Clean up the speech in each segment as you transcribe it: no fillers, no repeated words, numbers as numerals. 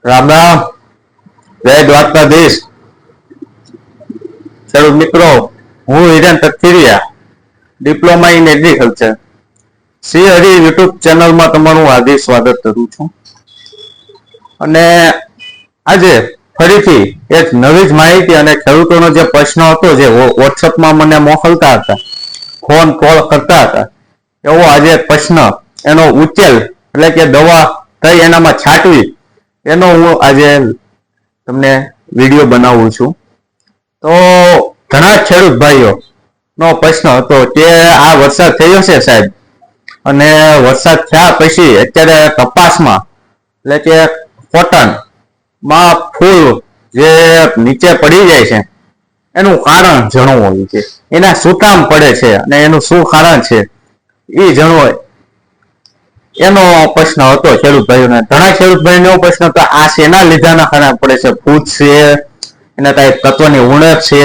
રામ રામ, જય દ્વારકાધીશ. ખેડૂત મિત્રો, હું Hiren Takthiriya, diploma in agriculture, Shri Hari YouTube ચેનલમાં તમારું હાર્દિક સ્વાગત કરું છું. અને આજે ફરીથી એક નવી જ માહિતી અને ખેડૂતોનો જે પ્રશ્ન હતો, જે વોટ્સઅપમાં મને મોકલતા હતા, ફોન કોલ કરતા હતા, એવો આજે પ્રશ્ન, એનો ઉકેલ એટલે કે દવા કઈ એનામાં છાંટવી, એનો હું આજે તમને વિડીયો બનાવું છું. તો ઘણા ખેડૂત ભાઈઓ નો પ્રશ્ન હતો કે આ વરસાદ થયો છે સાહેબ, અને વરસાદ થયા પછી અત્યારે કપાસમાં એટલે કે કોટન માં ફૂલ જે નીચે પડી જાય છે એનું કારણ જણાવવું છે, એના શું કામ પડે છે અને એનું શું કારણ છે એ જણાવો, એનો પ્રશ્ન હતો ખેડૂત ભાઈઓને. ઘણા ખેડૂત ભાઈઓને એવો પ્રશ્ન હતો આ શેના લીધાના કારણ પડે છે, ફૂટ છે, એના કઈ તત્વની ઉણપ છે,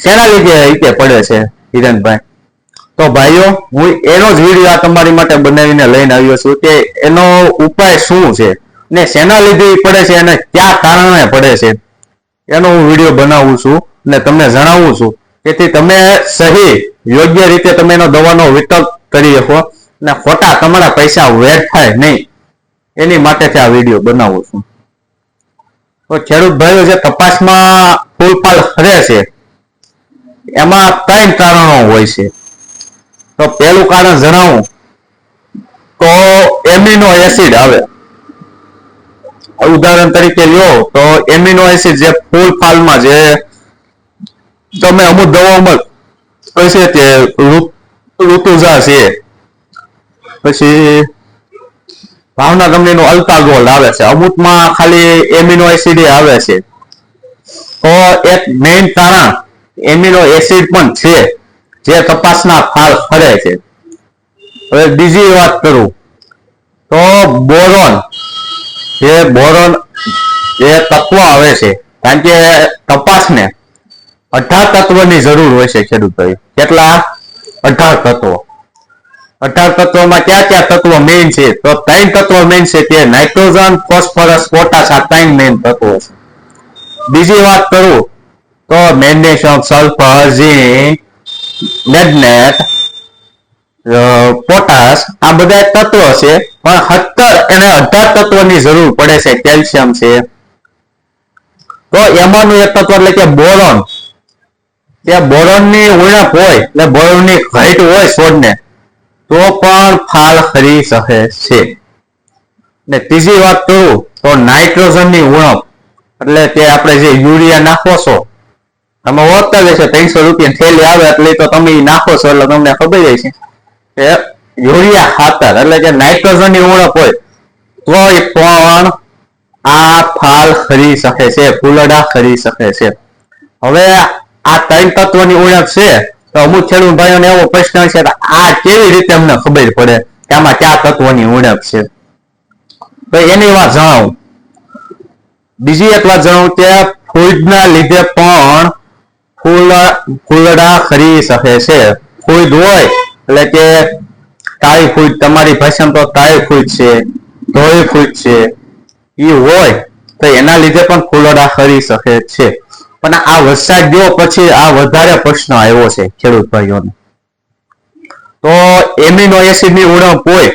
શેના લીધે રીતે પડે છે હિરેનભાઈ? તો ભાઈઓ, હું એનો જ વિડીયો તમારી માટે બનાવીને લઈને આવ્યો છું કે એનો ઉપાય શું છે ને શેના લીધે પડે છે અને ક્યાં કારણે પડે છે, એનો હું વિડીયો બનાવું છું ને તમને જણાવું છું, જેથી તમે સહી યોગ્ય રીતે તમે એનો દવાનો વિકલ્પ કરી શકો ને ખોટા તમારા પૈસા વેસ્ટ થાય નહીં, એની માટે આ વિડીયો બનાવું છું. તો ખેડૂત ભાઈઓ, જે કપાસમાં ફૂલફાલ ખરે છે એમાં 3 કારણો હોય છે. તો પહેલું કારણ જણાવું તો એમિનો એસિડ આવે. ઉદાહરણ તરીકે લ્યો તો એમિનો એસિડ જે ફૂલફાલમાં જે તમે અમુક દવાઓમાં હશે કે ઋતુજા છે, પછી ભાવના કંપનીનું અલ્ટા ગોલ્ડ આવે છે, અમુકમાં ખાલી એમિનો એસિડ આવે છે. તો એક મેઇન કારણ એમિનો એસિડ પણ છે જે કપાસના ફાલ ફરે છે. હવે બીજી વાત કરું તો બોરોન જે તત્વ આવે છે, કારણ કે કપાસને 18 તત્વની જરૂર હોય છે ખેડૂત ભાઈ. કેટલા? 18 તત્વો. 18 તત્વોમાં ક્યાં ક્યાં તત્વો મેઇન છે? તો 3 તત્વો મેઇન છે કે નાઇટ્રોજન, ફોસ્ફરસ, પોટાશ, આ 3 મેઇન તત્વો છે. બીજી વાત કરું તો magnesium, sulphur, zinc, magnet, potash, આ બધા તત્વો છે, પણ 18 તત્વોની જરૂર પડે છે. કેલ્શિયમ છે. તો એમાંનું એક તત્વ એટલે કે બોરોન. તે બોરોનની ઉણપ હોય એટલે બોરોનની ઘટ હોય છોડને તો પણ ફાલ ખરી શકે છે. ને ત્રીજી વાત કરું તો નાઇટ્રોજનની ઉણપ, એટલે કે આપણે જે યુરિયા નાખો છો, તમે ઓળખતા જશો, 300 રૂપિયા થેલી આવે એટલે તો તમે નાખો છો એટલે તમને ખબર જાય છે કે યુરિયા ખાતર, એટલે કે નાઇટ્રોજનની ઉણપ હોય તો પણ આ ફાલ ખરી શકે છે, ફૂલડા ખરી શકે છે. હવે આ 3 તત્વની ઉણપ છે તો અમુક ખેડૂત ભાઈઓને એવો પ્રશ્ન છે કે આ કેવી રીતે અમને ખબર પડે કે આમાં કયા તત્વની ઉણપ છે? તો એની વાત જણાવું. બીજી એક વાત જણાવું કે ફૂડના લીધે પણ ફૂલડા ખરી શકે છે. ફૂડ હોય એટલે કે કાળી ફૂડ, તમારી ભાષામાં તો કાળી ફૂડ છે, ધોળી ફૂડ છે, એ હોય તો એના લીધે પણ ફૂલડા ખરી શકે છે. પણ આ વરસાદ ગયો પછી આ વધારે પ્રશ્ન આવ્યો છે ખેડૂત ભાઈઓને. તો એમિનો એસિડ ની ઉણપ હોય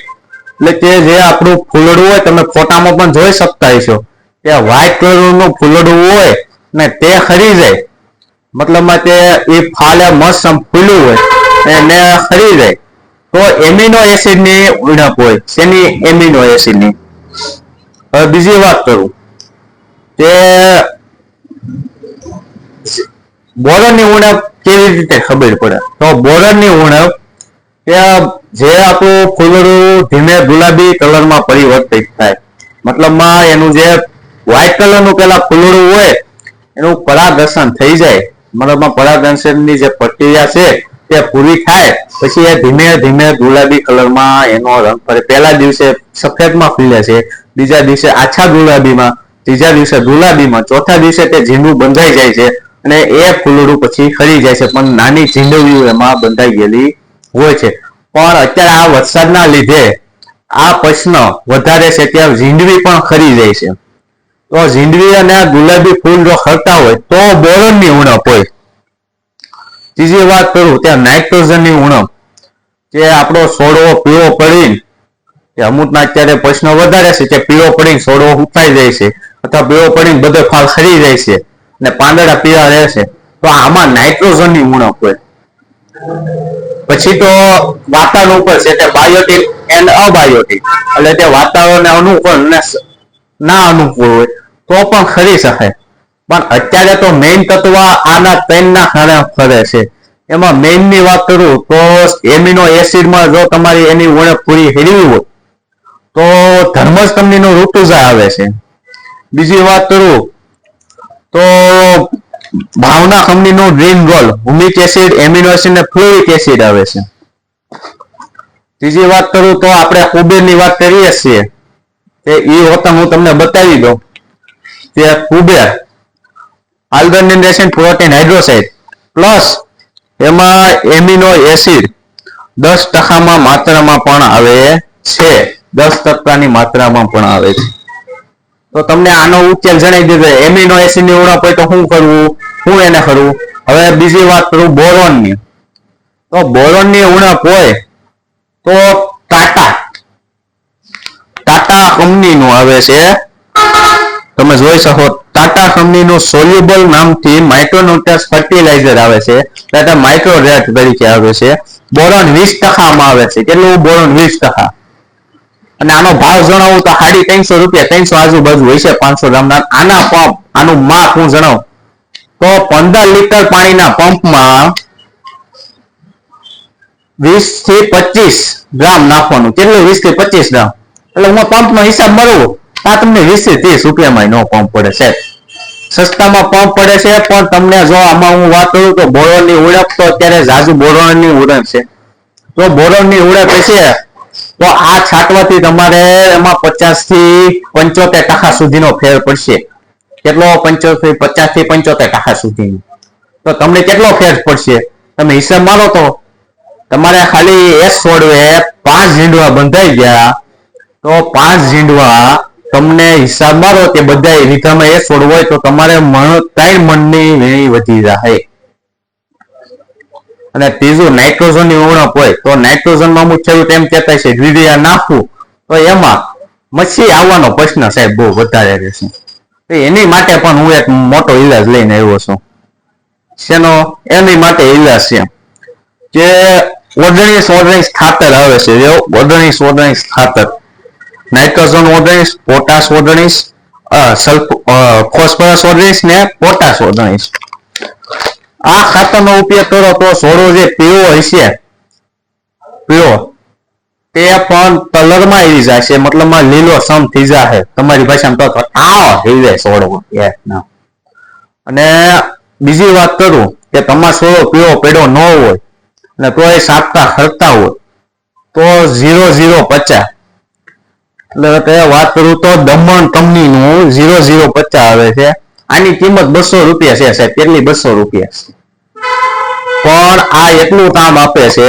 એટલે કે જે આપણું ફૂલડું હોય, તમે ફોટામાં પણ જોઈ શકતા હશો કે વ્હાઈટ કલરનું ફૂલડું હોય ને તે ખરી જાય, મતલબમાં તે એ ફાલે મસ્ત ફૂલ્યું હોય એને ખરી જાય, તો એમિનો એસિડ ની ઉણપ હોય. શેની? એમિનો એસિડ ની. હવે બીજી વાત કરું કે બોરોનની ઉણપ કેવી રીતે ખબર પડે? તો બોરોનની ઉણપ કે જે આપણું ફૂલડું ધીમે ગુલાબી કલરમાં પરિવર્તિત થાય, મતલબમાં એનું જે વ્હાઈટ કલરનું પેલા ફૂલડું હોય એનું પરાગસન થઈ જાય, મતલબમાં પરાગસનની જે પ્રક્રિયા છે તે પૂરી થાય પછી એ ધીમે ધીમે ગુલાબી કલરમાં એનો રંગ ફરે. પહેલા દિવસે સફેદમાં ખુલે છે, બીજા દિવસે આછા ગુલાબીમાં, ત્રીજા દિવસે ગુલાબીમાં, ચોથા દિવસે તે ઝીંડું બંધાઈ જાય છે અને એ ફૂલડું પછી ખરી જાય છે, પણ નાની ઝીંડવીઓ એમાં બંધાઈ ગયેલી હોય છે. પણ અત્યારે આ વરસાદના લીધે આ પ્રશ્ન વધારે છે કે ઝીંડવી પણ ખરી જાય છે. તો ઝીંડવી અને ગુલાબી ફૂલ જો ખરતા હોય તો બોરોનની ઉણપ હોય. ત્રીજી વાત કરું ત્યાં નાઇટ્રોજનની ઉણપ, કે આપણો છોડવો પીળો પડી, અમુકના અત્યારે પ્રશ્ન વધારે છે કે પીળો પડીને છોડવો ઉઠાઈ જાય છે અથવા પીળો પડીને બધો ફાલ ખરી જાય છે અને પાંદડા પીળા રહેશે, તો આમાં નાઇટ્રોજનની ઉણપ હોય. પછી તો વાતાવરણ ઉપર છે તે બાયોટિક એન્ડ અબાયોટિક, એટલે તે વાતાવરણને અનુકૂળ અને ના અનુકૂળ હોય તો પણ ખરી શકાય. પણ અત્યારે તો મેઇન તત્વ આના ત્રણના કારણે ફરે છે. એમાં મેઇન ની વાત કરું તો એમિનો એસિડમાં જો તમારી એની ઉણપ પૂરી હેરવી હોય તો ધર્મજ કંપનીનું ઋતુજા આવે છે. બીજી વાત કરું તો ભાવના કંપનીનું dream role, humic acid, amino acid અને ફ્લોરિક એસિડ આવે છે. ત્રીજી વાત કરું તો આપણે કુબેરની વાત કરીએ છીએ કે એ હોતા હું તમને બતાવી દઉં કે કુબેર આલ્બર્નિન પ્રોટીન હાઇડ્રોસાઇડ પ્લસ એમાં એમિનો એસિડ 10% માત્રામાં પણ આવે છે, 10% માત્રામાં પણ આવે છે. તો તમને આનો ઉકેલ જણાવી દીધો. એમિનો એસિડની ઉણપ હોય તો શું કરવું, શું એને કરવું. હવે બીજી વાત કરું બોરોનની, તો બોરોનની ઉણપ હોય તો ટાટા કંપનીનું આવે છે, તમે જોઈ શકો ટાટા કંપનીનું સોલ્યુબલ નામથી માઇક્રોન્યુટ્રિયન્ટ્સ ફર્ટિલાઇઝર આવે છે, ટાટા માઇક્રોરેટ તરીકે આવે છે. બોરોન 20% માં આવે છે. કેટલું? બોરોન 20%. અને આનો ભાવ જણાવું તો 350 રૂપિયા, 300 આજુબાજુ હોય છે 500 ગ્રામના. આના પંપ, આનું માપ હું જણાવું તો 15 લીટર પાણીના પંપમાં 20 થી 25 ગ્રામ નાખવાનું. કેટલું? 20 થી 25 ગ્રામ. એટલે હું પંપનો હિસાબ મારું આ તમને 20 થી 30 રૂપિયામાં નો પંપ પડે છે, સસ્તામાં પંપ પડે છે. પણ તમને જો આમાં હું વાત કરું તો બોરોનની ઉણપ તો અત્યારે જાજુ બોરોનની ઉણપ છે. તો બોરોનની ઉણપ છે તો આ છાંટવાથી તમારે એમાં 50 થી 75% સુધીનો ફેર પડશે. કેટલો? 50 થી 75% સુધીનો. તો તમને કેટલો ફેર પડશે તમે હિસાબ મારો. તો તમારે ખાલી એક છોડવે 5 ઝીંડવા બંધાઈ ગયા તો 5 ઝીંડવા તમને હિસાબ મારો કે બધા વીઘામાં એક છોડ હોય તો તમારે 3 મણની વીણી વધી જાય. અને ત્રીજું નાઇટ્રોજનની ઉણપ હોય તો નાઇટ્રોજનમાં અમુક ખેડૂત એમ કહેતા છે યુરિયા નાખવું તો એમાં મચ્છી આવવાનો પ્રશ્ન સાહેબ બહુ વધારે રહેશે. એની માટે પણ હું એક મોટો ઈલાજ લઈને આવ્યો છું. શેનો? એની માટે ઈલાજ છે કે ઓર્ગેનિક ખાતર આવે છે, ઓર્ગેનિક ખાતર, nitrogen organic, potash organic, phosphorus organic ને પોટાશ ઓર્ગેનિક. આ ખાતરનો ઉપયોગ કરો તો છોડવો જે પીળો હશે, પીળો તે પણ કલરમાં આવી જાય છે, મતલબમાં લીલો સમ થઈ જાય તમારી ભાષામાં તો થઈ જાય છોડવો. અને બીજી વાત કરું કે તમારો છોડવો પીળો પડ્યો ન હોય અને તો એ સાપતા ખરતા હોય તો 0050, એટલે વાત કરું તો દમણ કંપનીનું 0050 આવે છે. આની કિંમત 200 રૂપિયા છે સાહેબ. કેટલી? 200 રૂપિયા. પણ આ એટલું કામ આપે છે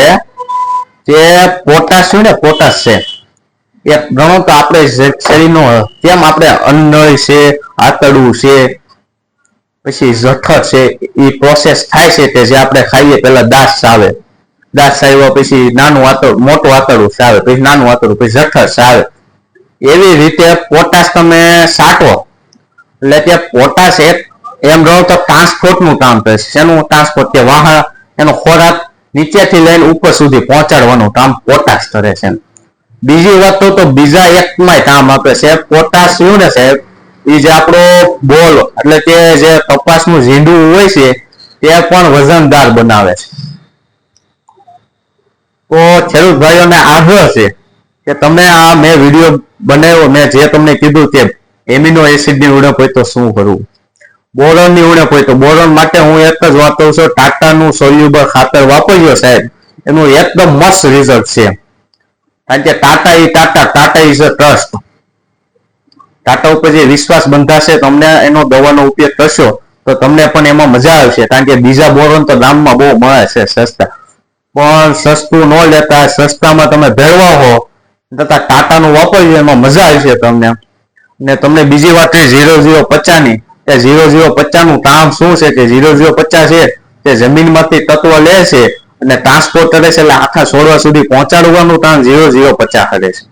કે પોટાશ ને પોટાશ છે એક ગણો તો આપણે શરીરનો કેમ આપણે અન્નળ છે, આંતરડું છે, પછી જઠર છે, એ પ્રોસેસ થાય છે કે જે આપણે ખાઈએ પેલા દાંત આવે, દાંત આવ્યા પછી નાનું આંતરડું, મોટું આંતરડું આવે, પછી નાનું આંતરડું, પછી જઠર આવે. એવી રીતે પોટાશ તમે સાટો એટલે કે પોટાશ એક એમ રહો તો ટ્રાન્સપોર્ટ નું કામ કરે છે. શેનું ટ્રાન્સપોર્ટ? કે વાહન એનો ખોરાક નીચેથી લઈને ઉપર સુધી પહોંચાડવાનું કામ પોટાશ કરે છે. બીજી વાત તો બીજા એકમાં કામ આપે છે. પોટાશ શું ને સાહેબ, એ જે આપણો બોલ એટલે કે જે કપાસનું ઝીંડું હોય છે તે પણ વજનદાર બનાવે છે. તો ખેડૂત ભાઈઓને આગ્રહ છે કે તમે આ મેં વિડીયો બનાવ્યો, મેં જે તમને કીધું કે એમિનો એસિડની ઉણપ હોય તો શું કરવું, બોરોનની ઉણપ હોય તો બોરોન માટે હું એક જ વાત કહું છું, ટાટાનું સોલ્યુબલ ખાતર વાપરજો સાહેબ, એનું એકદમ મસ્ત રિઝલ્ટ છે. કારણ કે Tata is a trust. Tata ઉપર જે વિશ્વાસ બંધાશે તમને એનો દવાનો ઉપયોગ કરશો તો તમને પણ એમાં મજા આવશે. કારણ કે બીજા બોરોન તો દામમાં બહુ મળે છે સસ્તા, પણ સસ્તું ન લેતા સસ્તામાં તમે ભેળવા હો તથા ટાટાનું વાપરજો, એમાં મજા આવશે તમને. ને તમને બીજી વાત એ 0050 ની, એ 0050 નું કામ શું છે કે 0050 છે તે જમીનમાંથી તત્વ લે છે અને ટ્રાન્સપોર્ટ કરે છે, એટલે આખા છોડવા સુધી પહોંચાડવાનું કામ 0050 કરે છે.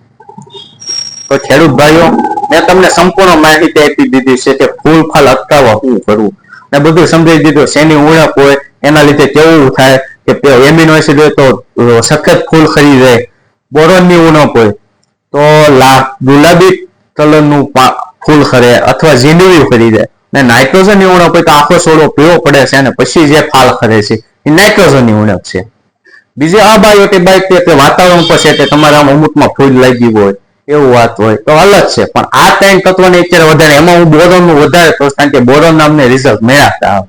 તો ખેડૂત ભાઈઓ, મેં તમને સંપૂર્ણ માહિતી આપી દીધી છે કે ફૂલ ફાલ અટકાવવા શું કરવું, ને બધું સમજાવી દીધું. શેની ઉણપ હોય એના લીધે કેવું થાય કે એમિનો એસિડ હોય તો સખત ફૂલ ખરી જાય, બોરોનની ઉણપ હોય તો ગુલાબી કલરનું ફૂલ ખરે અથવા ઝીંડવી ખરી જાય, ને નાઇટ્રોજનની ઉણપ હોય તો આખો છોડવો પીળો પડે છે અને પછી જે ફાલ ખરે છે એ નાઇટ્રોજનની ઉણપ છે. બીજી અબાયોટિક કે વાતાવરણ પર છે કે તમારા અમુકમાં ફૂલ લાગી હોય એવું વાત હોય તો અલગ છે, પણ આ 3 તત્વને અત્યારે વધારે, એમાં હું બોરોનનું વધારે કહું કારણ કે બોરોન નામને રિઝલ્ટ મળ્યા હતા.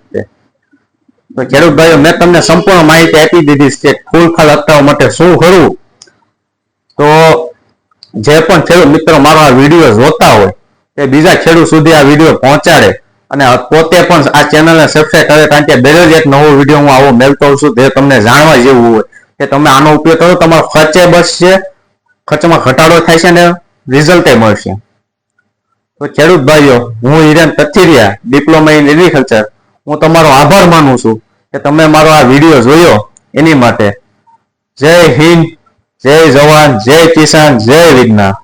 તો ખેડૂત ભાઈઓ, મેં તમને સંપૂર્ણ માહિતી આપી દીધી છે ફૂલ ફાલ અટકાવવા માટે શું કરવું. તો જે પણ ખેડૂત મિત્રો મારો આ વિડીયો જોતા હોય તે બીજા ખેડૂત સુધી આ વિડીયો પહોંચાડે અને પોતે પણ આ ચેનલને સબસ્ક્રાઇબ કરે, કારણ કે દરરોજ એક નવો વિડીયો હું આવો મેળતો હોઉં છું જે તમને જાણવા જેવું હોય કે તમે આનો ઉપયોગ કરો, તમારો ખર્ચે બચશે, ખર્ચમાં ઘટાડો થાય છે અને રિઝલ્ટ મળશે. તો ખેડૂત ભાઈઓ, હું Hiren Kathiria, diploma in agriculture, હું તમારો આભાર માનું છું કે તમે મારો આ વિડીયો જોયો એની માટે. જય હિન્દ, જય જવાન, જય કિસાન, જય વિજ્ઞાન.